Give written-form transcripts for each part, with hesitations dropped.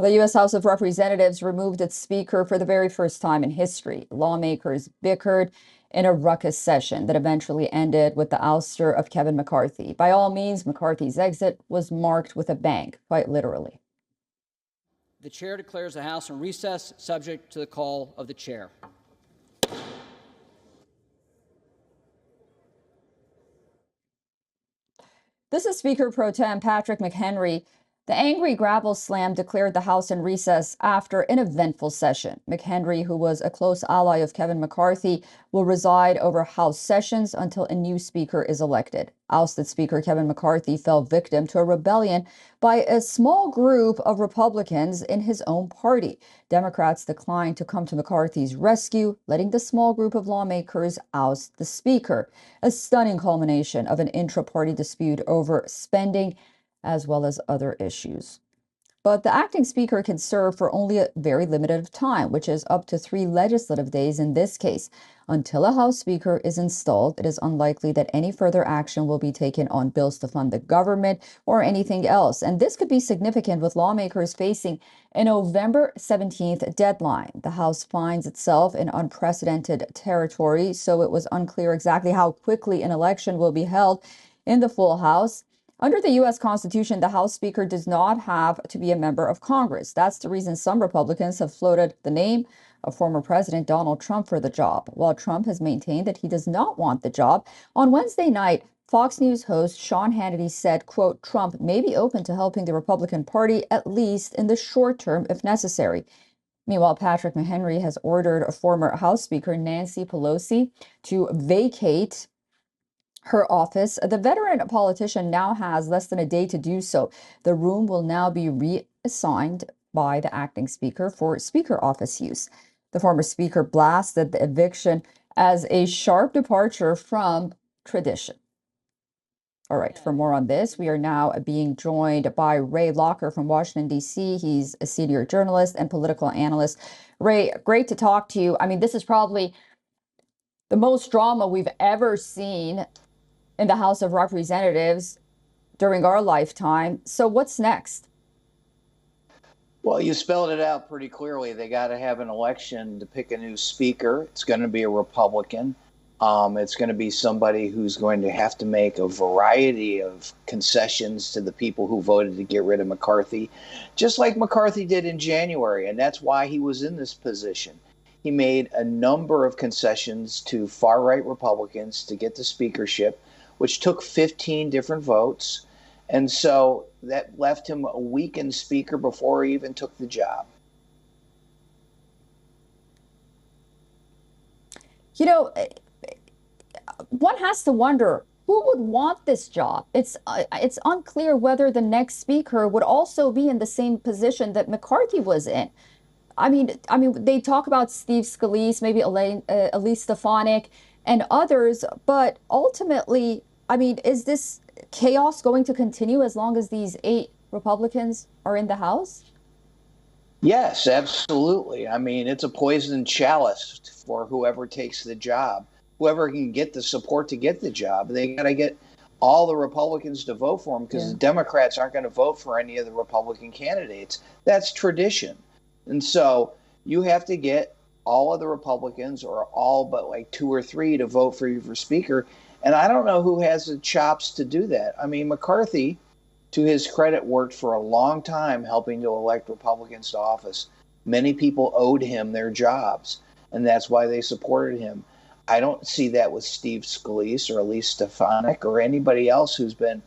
The U.S. House of Representatives removed its speaker for the very first time in history. Lawmakers bickered in a ruckus session that eventually ended with the ouster of Kevin McCarthy. By all means, McCarthy's exit was marked with a bang, quite literally. The chair declares the House in recess, subject to the call of the chair. This is Speaker Pro Tem Patrick McHenry. The angry gravel slam declared the House in recess after an eventful session. McHenry, who was a close ally of Kevin McCarthy, will preside over House sessions until a new speaker is elected. Ousted Speaker Kevin McCarthy fell victim to a rebellion by a small group of Republicans in his own party. Democrats declined to come to McCarthy's rescue, letting the small group of lawmakers oust the speaker, a stunning culmination of an intra-party dispute over spending as well as other issues. But the acting speaker can serve for only a very limited time, which is up to 3 legislative days in this case. Until a House Speaker is installed, it is unlikely that any further action will be taken on bills to fund the government or anything else. And this could be significant with lawmakers facing a November 17th deadline. The House finds itself in unprecedented territory, so it was unclear exactly how quickly an election will be held in the full House. Under the U.S. Constitution, the House Speaker does not have to be a member of Congress. That's the reason some Republicans have floated the name of former President Donald Trump for the job. While Trump has maintained that he does not want the job, on Wednesday night, Fox News host Sean Hannity said, quote, Trump may be open to helping the Republican Party, at least in the short term, if necessary. Meanwhile, Patrick McHenry has ordered a former House Speaker, Nancy Pelosi, to vacate her office. The veteran politician now has less than a day to do so. The room will now be reassigned by the acting speaker for speaker office use. The former speaker blasted the eviction as a sharp departure from tradition. All right, for more on this, we are now being joined by Ray Locker from Washington, D.C. He's a senior journalist and political analyst. Ray, great to talk to you. I mean, this is probably the most drama we've ever seen in the House of Representatives during our lifetime. So what's next? Well, you spelled it out pretty clearly. They got to have an election to pick a new speaker. It's going to be a Republican. It's going to be somebody who's going to have to make a variety of concessions to the people who voted to get rid of McCarthy, just like McCarthy did in January. And that's why he was in this position. He made a number of concessions to far-right Republicans to get the speakership, which took 15 different votes. And so that left him a weakened speaker before he even took the job. You know, one has to wonder who would want this job. It's unclear whether the next speaker would also be in the same position that McCarthy was in. I mean, they talk about Steve Scalise, maybe Elise Stefanik, and others, but ultimately, I mean, is this chaos going to continue as long as these 8 Republicans are in the House? Yes, absolutely. I mean, it's a poisoned chalice for whoever takes the job. Whoever can get the support to get the job, they got to get all the Republicans to vote for him, because the Democrats aren't going to vote for any of the Republican candidates. That's tradition. And so you have to get all of the Republicans, or all but like 2 or 3, to vote for you for speaker. And I don't know who has the chops to do that. I mean, McCarthy, to his credit, worked for a long time helping to elect Republicans to office. Many people owed him their jobs, and that's why they supported him. I don't see that with Steve Scalise or Elise Stefanik or anybody else who's been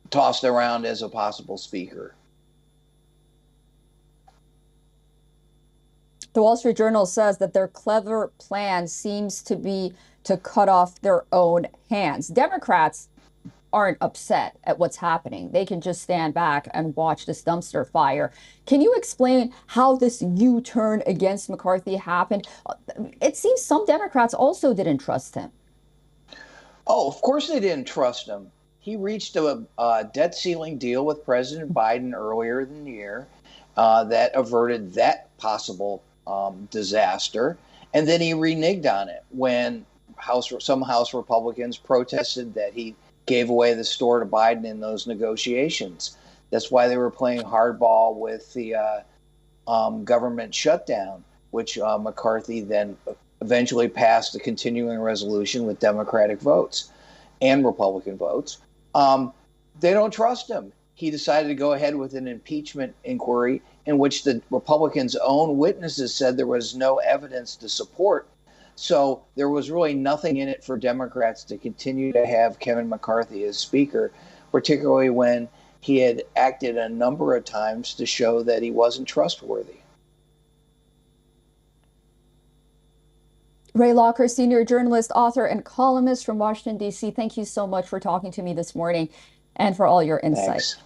tossed around as a possible speaker. The Wall Street Journal says that their clever plan seems to be to cut off their own hands. Democrats aren't upset at what's happening. They can just stand back and watch this dumpster fire. Can you explain how this U-turn against McCarthy happened? It seems some Democrats also didn't trust him. Oh, of course they didn't trust him. He reached a debt ceiling deal with President Biden earlier in the year that averted that possible disaster. And then he reneged on it when some House Republicans protested that he gave away the store to Biden in those negotiations. That's why they were playing hardball with the government shutdown, which McCarthy then eventually passed a continuing resolution with Democratic votes and Republican votes. They don't trust him. He decided to go ahead with an impeachment inquiry in which the Republicans' own witnesses said there was no evidence to support. So there was really nothing in it for Democrats to continue to have Kevin McCarthy as Speaker, particularly when he had acted a number of times to show that he wasn't trustworthy. Ray Locker, senior journalist, author, and columnist from Washington, D.C., thank you so much for talking to me this morning and for all your insight. Thanks.